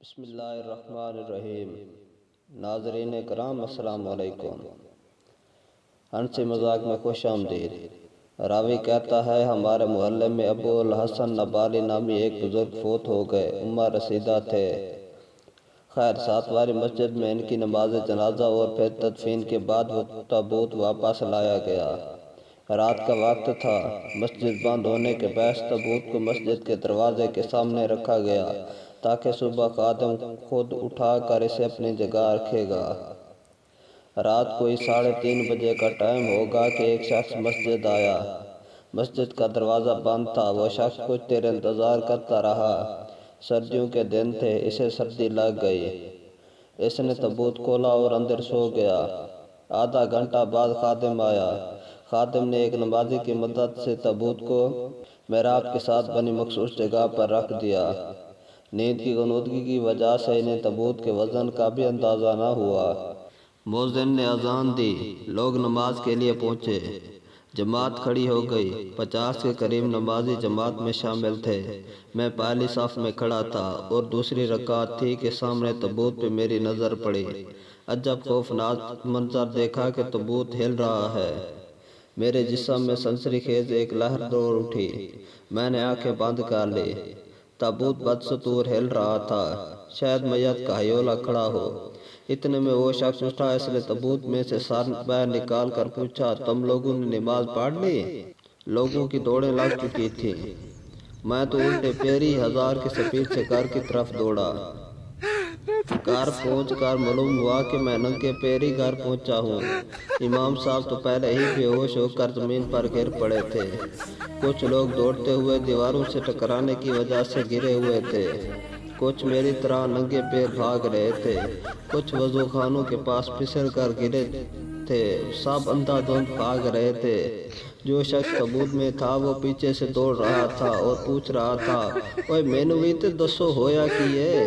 بسم اللہ الرحمن الرحیم۔ ناظرین کرام السلام علیکم۔ ہنسی مذاق میں خوش آمدید۔ راوی کہتا ہے ہمارے محلے میں ابو الحسن نبالی نامی ایک بزرگ فوت ہو گئے، امہ رسیدہ تھے۔ خیر 7 والی مسجد میں ان کی نماز جنازہ اور پھر تدفین کے بعد وہ تابوت واپس لایا گیا۔ رات کا وقت تھا، مسجد بند ہونے کے باعث تابوت کو مسجد کے دروازے کے سامنے رکھا گیا تاکہ صبح خادم خود اٹھا کر اسے اپنی جگہ رکھے گا۔ رات کوئی 3:30 بجے کا ٹائم ہوگا کہ ایک شخص مسجد آیا۔ مسجد کا دروازہ بند تھا۔ وہ شخص کچھ دیر انتظار کرتا رہا۔ سردیوں کے دن تھے، اسے سردی لگ گئی۔ اس نے تابوت کھولا اور اندر سو گیا۔ آدھا گھنٹہ بعد خادم آیا۔ خادم نے ایک نمازی کی مدد سے تابوت کو محراب کے ساتھ بنی مخصوص جگہ پر رکھ دیا۔ نیند کی غنودگی کی وجہ سے انہیں تابوت کے وزن کا بھی اندازہ نہ ہوا۔ مؤذن نے اذان دی، لوگ نماز کے لیے پہنچے۔ جماعت کھڑی ہو گئی۔ 50 کے قریب نمازی جماعت میں شامل تھے۔ میں پہلی صف میں کھڑا تھا اور دوسری رکعت تھی کہ سامنے تابوت پہ میری نظر پڑی۔ عجب خوفناک منظر دیکھا کہ تابوت ہل رہا ہے۔ میرے جسم میں سنسنی خیز ایک لہر دوڑ اٹھی۔ میں نے آنکھیں بند کر لی۔ تابوت بدستور ہل رہا تھا، شاید میت کا ہیولہ کھڑا ہو۔ اتنے میں وہ شخص اٹھا، اس نے تابوت میں سے سر باہر نکال کر پوچھا، تم لوگوں نے نماز پڑھ لی؟ لوگوں کی دوڑیں لگ چکی تھیں۔ میں تو الٹے پیری 1000 کی سپیڈ سے گھر کی طرف دوڑا۔ گھر پہنچ کر معلوم ہوا کہ میں ننگے پیری گھر پہنچا ہوں۔ امام صاحب تو پہلے ہی بے ہوش ہو کر زمین پر گر پڑے تھے۔ کچھ لوگ دوڑتے ہوئے دیواروں سے ٹکرانے کی وجہ سے گرے ہوئے تھے۔ کچھ میری طرح ننگے پیر بھاگ رہے تھے۔ کچھ وضو خانوں کے پاس پھسل کر گرے تھے۔ سب اندھا دھند بھاگ رہے تھے۔ جو شخص تابوت میں تھا وہ پیچھے سے دوڑ رہا تھا اور پوچھ رہا تھا، اوئے مینوں وی تے دسو ہویا کی ہے؟